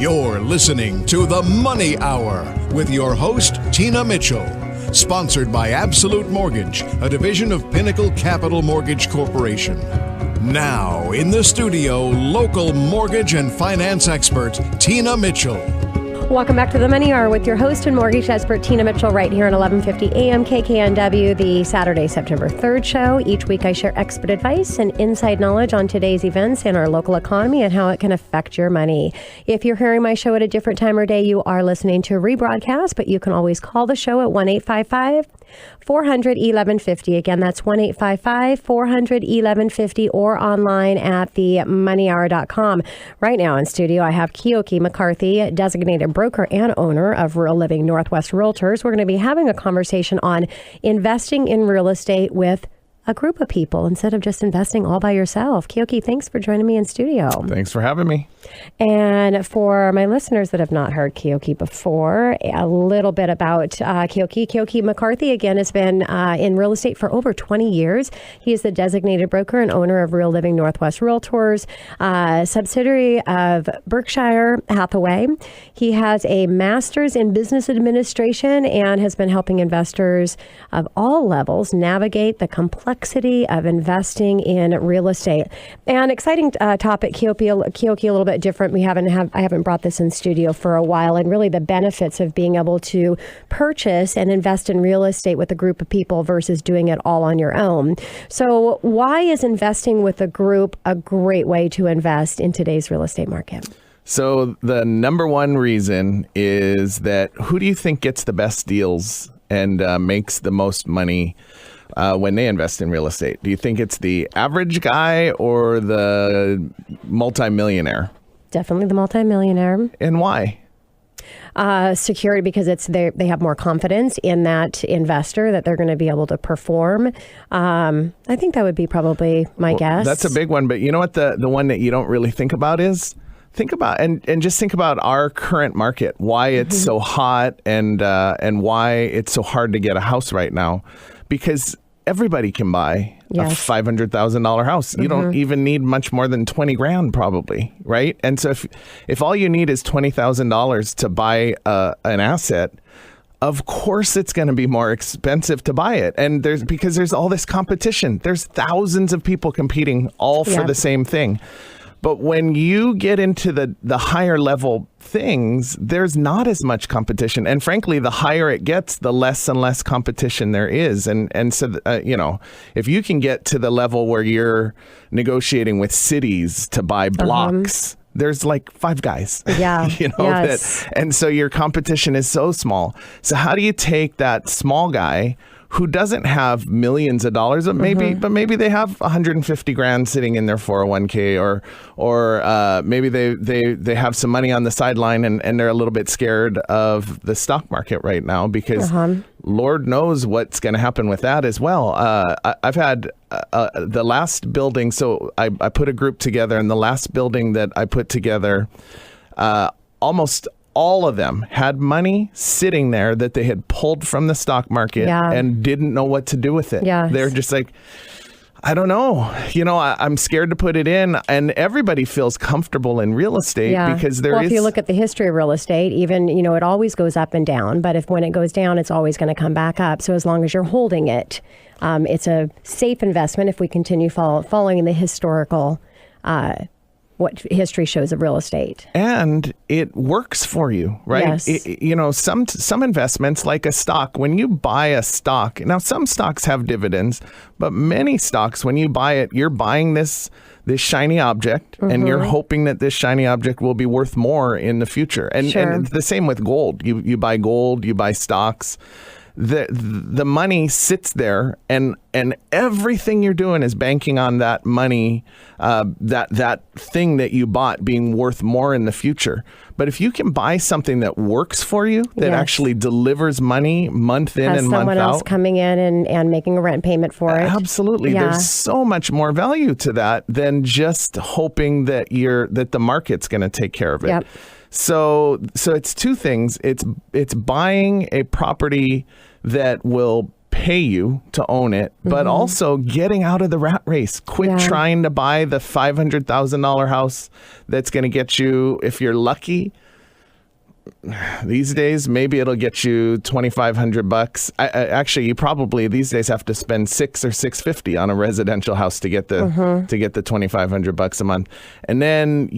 You're listening to The Money Hour with your host, Tina Mitchell. Sponsored by Absolute Mortgage, a division of Pinnacle Capital Mortgage Corporation. Now, in the studio, local mortgage and finance expert, Tina Mitchell. Welcome back to The Money Hour with your host and mortgage expert, Tina Mitchell, right here at 1150 AM KKNW, the Saturday, September 3rd show. Each week I share expert advice and inside knowledge on today's events in our local economy and how it can affect your money. If you're hearing my show at a different time or day, you are listening to a rebroadcast, but you can always call the show at 1-855-400-1150. Again, that's 1-855-400-1150 or online at themoneyhour.com. Right now in studio, I have Keoki McCarthy, designated broker and owner of Real Living Northwest Realtors. We're going to be having a conversation on investing in real estate with a group of people instead of just investing all by yourself. Keoki, thanks for joining me in studio. Thanks for having me. And for my listeners that have not heard Keoki before, a little bit about Keoki. Keoki McCarthy, again, has been in real estate for over 20 years. He is the designated broker and owner of Real Living Northwest Realtors, subsidiary of Berkshire Hathaway. He has a master's in business administration and has been helping investors of all levels navigate the complexity of investing in real estate. An exciting topic, Keoki, a little bit different. I haven't brought this in studio for a while, and really the benefits of being able to purchase and invest in real estate with a group of people versus doing it all on your own. So why is investing with a group a great way to invest in today's real estate market? So the number one reason is that who do you think gets the best deals and makes the most money when they invest in real estate? Do you think it's the average guy or the multimillionaire? Definitely the multimillionaire. And why? Security, because they have more confidence in that investor that they're going to be able to perform. I think that would be probably my guess. That's a big one. But you know what the one that you don't really think about is? Think about and just think about our current market, why it's so hot and why it's so hard to get a house right now. Because everybody can buy a $500,000 house. You don't even need much more than 20 grand probably, right? And so if all you need is $20,000 to buy an asset, of course it's going to be more expensive to buy it. And because there's all this competition. There's thousands of people competing all for the same thing. But when you get into the higher level things, there's not as much competition. And frankly, the higher it gets, the less and less competition there is. And so, if you can get to the level where you're negotiating with cities to buy blocks, there's like 5 guys. Yeah. And so your competition is so small. So how do you take that small guy who doesn't have millions of dollars, but maybe they have 150 grand sitting in their 401k, or maybe they have some money on the sideline and they're a little bit scared of the stock market right now because Lord knows what's going to happen with that as well. I've had the last building, so I put a group together, and the last building that I put together, almost all of them had money sitting there that they had pulled from the stock market and didn't know what to do with it. They're just like, I don't know. I'm scared to put it in. And everybody feels comfortable in real estate because if you look at the history of real estate, even, it always goes up and down. But when it goes down, it's always going to come back up. So as long as you're holding it, it's a safe investment if we continue following the historical what history shows of real estate. And it works for you, right? Yes. Some investments, like a stock, when you buy a stock, now some stocks have dividends, but many stocks, when you buy it, you're buying this shiny object and you're hoping that this shiny object will be worth more in the future. And it's the same with gold. You buy gold, you buy stocks. The money sits there, and everything you're doing is banking on that money, that thing that you bought being worth more in the future. But if you can buy something that works for you, that actually delivers money month in and month out, someone else coming in and making a rent payment for it. Absolutely, there's so much more value to that than just hoping that the market's going to take care of it. Yep. So it's two things. It's buying a property that will pay you to own it, but also getting out of the rat race. Quit trying to buy the $500,000 house that's going to get you, if you're lucky, these days, maybe it'll get you $2,500. Actually, you probably these days have to spend $600 or $650 on a residential house to get the $2,500 a month. And then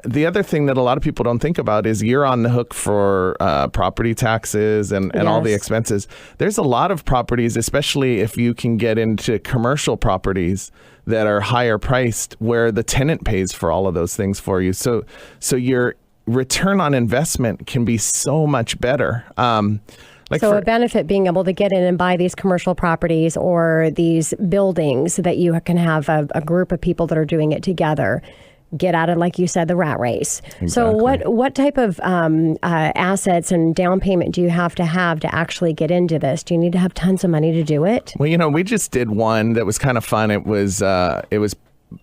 the other thing that a lot of people don't think about is you're on the hook for property taxes and all the expenses. There's a lot of properties, especially if you can get into commercial properties that are higher priced, where the tenant pays for all of those things for you. So your return on investment can be so much better. A benefit being able to get in and buy these commercial properties or these buildings that you can have a group of people that are doing it together. Get out of, like you said, the rat race. Exactly. So what type of assets and down payment do you have to actually get into this? Do you need to have tons of money to do it? Well, we just did one that was kind of fun. It was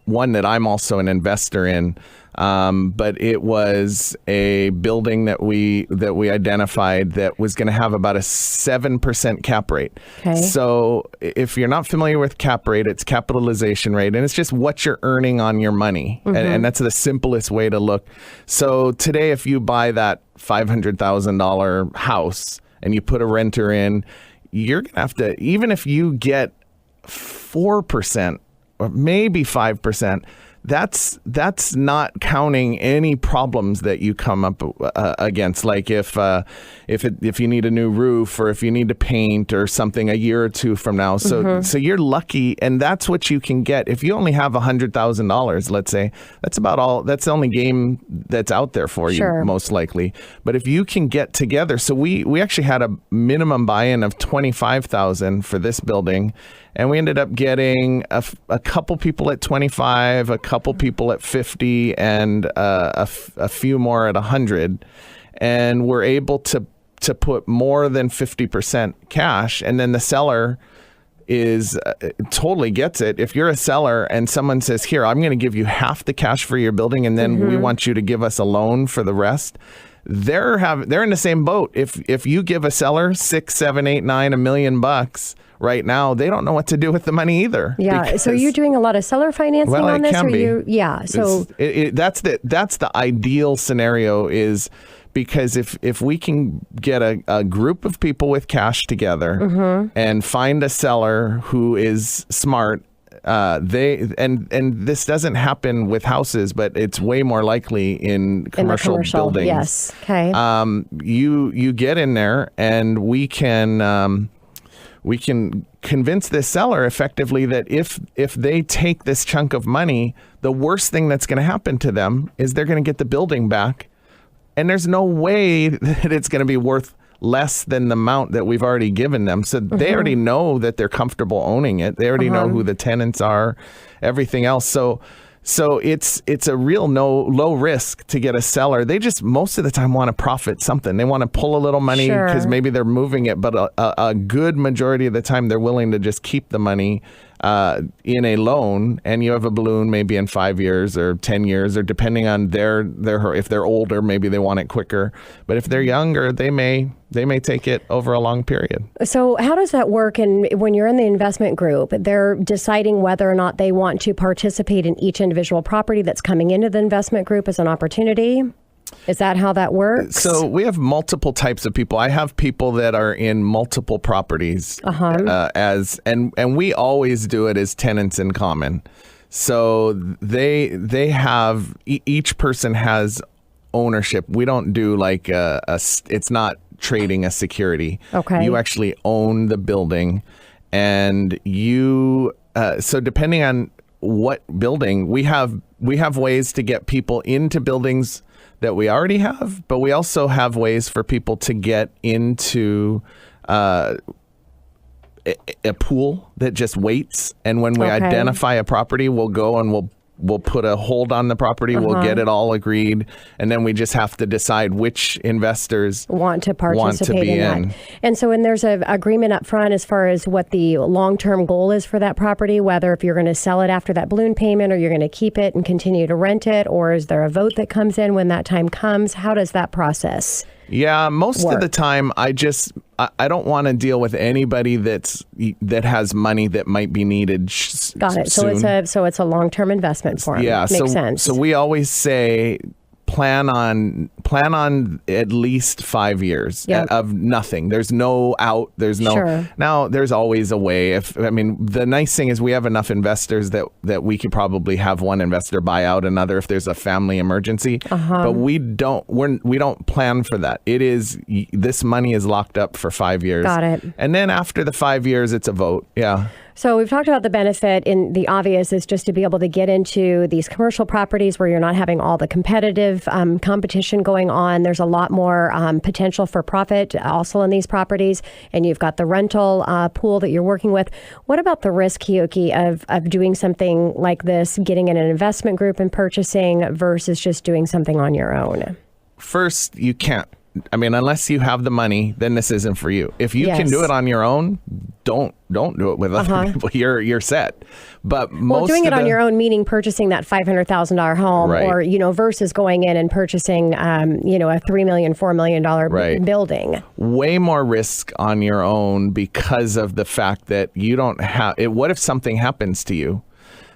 one that I'm also an investor in. But it was a building that we identified that was going to have about a 7% cap rate. Okay. So if you're not familiar with cap rate, it's capitalization rate, and it's just what you're earning on your money. And that's the simplest way to look. So today, if you buy that $500,000 house and you put a renter in, you're going to have to, even if you get 4% or maybe 5%, that's not counting any problems that you come up against, like if you need a new roof or if you need to paint or something a year or two from now. So you're lucky, and that's what you can get if you only have $100,000. Let's say that's about all. That's the only game that's out there for you, most likely. But if you can get together, so we actually had a minimum buy-in of $25,000 for this building. And we ended up getting a couple people at 25, a couple people at 50, and a few more at 100. And we're able to put more than 50% cash. And then the seller totally gets it. If you're a seller and someone says, here, I'm going to give you half the cash for your building, and then we want you to give us a loan for the rest. They're in the same boat. If you give a seller $6, $7, $8, $9, $1 million right now, they don't know what to do with the money either. Yeah. So you're doing a lot of seller financing on this? So that's the ideal scenario, is because if we can get a group of people with cash together and find a seller who is smart, and this doesn't happen with houses, but it's way more likely in commercial buildings. Yes. Okay. You get in there, and we can convince this seller effectively that if they take this chunk of money, the worst thing that's going to happen to them is they're going to get the building back, and there's no way that it's going to be worth less than the amount that we've already given them. So they already know that they're comfortable owning it. They already know who the tenants are, everything else. So it's a real low risk to get a seller. They just most of the time want to profit something. They want to pull a little money because maybe they're moving it, but a good majority of the time they're willing to just keep the money in a loan, and you have a balloon maybe in 5 years or 10 years, or depending on if they're older, maybe they want it quicker. But if they're younger, they may take it over a long period. So how does that work? And when you're in the investment group, they're deciding whether or not they want to participate in each individual property that's coming into the investment group as an opportunity. Is that how that works? So we have multiple types of people. I have people that are in multiple properties and we always do it as tenants in common. So they have each person has ownership. We don't do like it's not trading a security. Okay. You actually own the building, and you so depending on what building, we have ways to get people into buildings that we already have, but we also have ways for people to get into a pool that just waits. And when we identify a property, we'll go and we'll put a hold on the property. We'll get it all agreed. And then we just have to decide which investors want to participate in that. And so when there's an agreement up front as far as what the long-term goal is for that property, whether if you're going to sell it after that balloon payment, or you're going to keep it and continue to rent it, or is there a vote that comes in when that time comes? How does that process most work? Of the time, I don't want to deal with anybody that has money that might be needed Got it. Soon. So it's a long-term investment for them. Yeah. Makes sense. So we always say, plan on at least 5 years of nothing. There's no out. There's no. Sure. Now there's always a way. The nice thing is we have enough investors that we could probably have one investor buy out another if there's a family emergency. But we don't plan for that. It is, this money is locked up for 5 years. Got it. And then after the 5 years, it's a vote. Yeah. So we've talked about the benefit, in the obvious is just to be able to get into these commercial properties where you're not having all the competitive competition going on. There's a lot more potential for profit also in these properties, and you've got the rental pool that you're working with. What about the risk, Keoki, of doing something like this, getting in an investment group and purchasing versus just doing something on your own? First, you can't. Unless you have the money, then this isn't for you. If you can do it on your own, don't do it with other people. You're set. But doing it on your own, meaning purchasing that $500,000 home, or versus going in and purchasing a $3 million, $4 million building. Way more risk on your own because of the fact that you don't have it. What if something happens to you?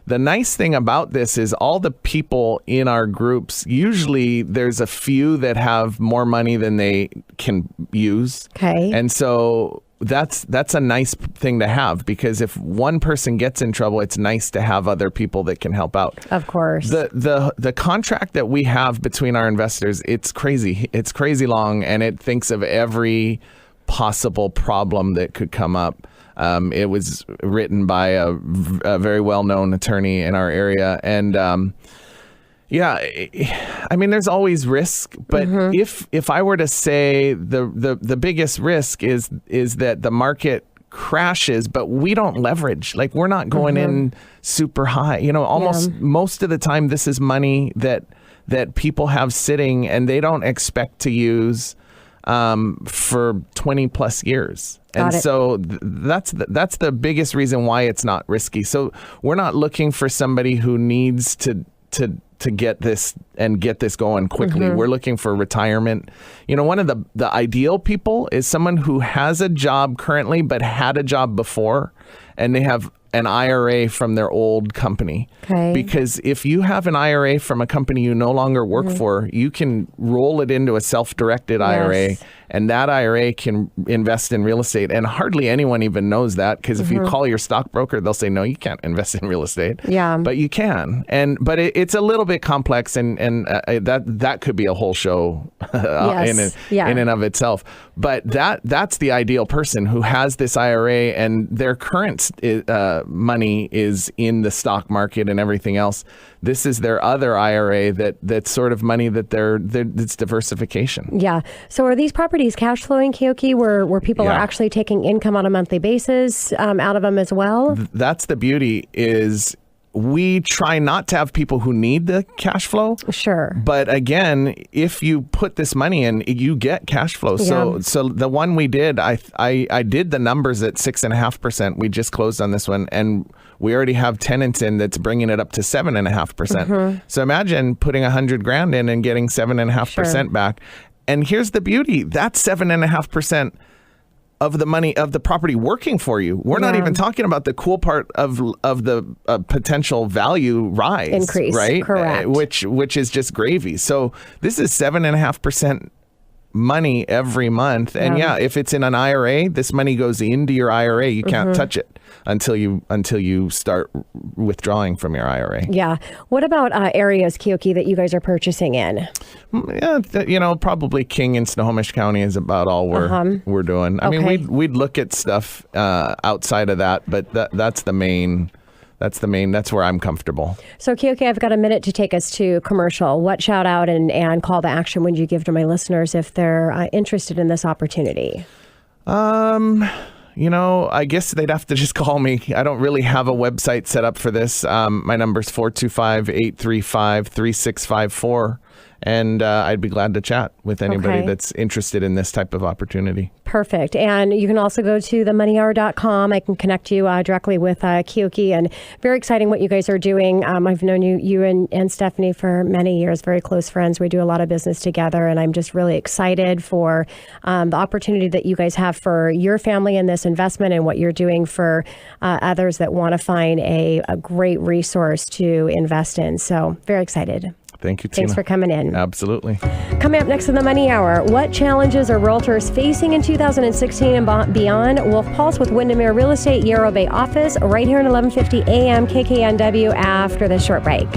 The nice thing about this is all the people in our groups, usually there's a few that have more money than they can use. Okay. And so that's a nice thing to have, because if one person gets in trouble, it's nice to have other people that can help out. Of course. The contract that we have between our investors, it's crazy. It's crazy long, and it thinks of every possible problem that could come up. It was written by a very well-known attorney in our area. And there's always risk. But if I were to say the biggest risk is that the market crashes, but we don't leverage. Like, we're not going in super high. Most of the time, this is money that people have sitting and they don't expect to use for 20 plus years. So that's the biggest reason why it's not risky. So we're not looking for somebody who needs to get this and get this going quickly. We're looking for retirement. One of the ideal people is someone who has a job currently but had a job before, and they have an IRA from their old company. Okay. Because if you have an IRA from a company you no longer work for, you can roll it into a self-directed IRA, and that IRA can invest in real estate. And hardly anyone even knows that, because if you call your stockbroker, they'll say, no, you can't invest in real estate. Yeah. But you can. But it's a little bit complex, and that could be a whole show in and of itself. But that's the ideal person who has this IRA, and their current money is in the stock market and everything else. This is their other IRA that's sort of money that's diversification. Yeah. So are these properties cash flowing, Keoki, where people are actually taking income on a monthly basis out of them as well? That's the beauty, is we try not to have people who need the cash flow. Sure. But again, if you put this money in, you get cash flow. So the one we did, I did the numbers at 6.5%. We just closed on this one, and we already have tenants in that's bringing it up to 7.5%. So imagine putting $100,000 in and getting 7.5% back. And here's the beauty: that's 7.5% of the money of the property working for you. We're not even talking about the cool part of the potential value rise, increase, right? Correct. Which is just gravy. So this is 7.5% money every month, and if it's in an IRA, this money goes into your IRA. You can't touch it until you start withdrawing from your IRA. Yeah. What about areas, Keoki, that you guys are purchasing in? Yeah, probably King and Snohomish County is about all we're doing. I mean, we'd look at stuff outside of that, but that's the main. That's where I'm comfortable. So, Keoki, I've got a minute to take us to commercial. What shout out and call to action would you give to my listeners if they're interested in this opportunity? I guess they'd have to just call me. I don't really have a website set up for this. My number's 425-835-3654. And I'd be glad to chat with anybody that's interested in this type of opportunity. Perfect. And you can also go to themoneyhour.com. I can connect you directly with Keoki. And very exciting what you guys are doing. I've known you and Stephanie for many years, very close friends. We do a lot of business together. And I'm just really excited for the opportunity that you guys have for your family in this investment, and what you're doing for others that want to find a great resource to invest in. So very excited. Thank you, Tina. Thanks for coming in. Absolutely. Coming up next in the Money Hour, what challenges are realtors facing in 2016 and beyond? We'll pulse with Windermere Real Estate Yarrow Bay office right here in 1150 AM KKNW after this short break.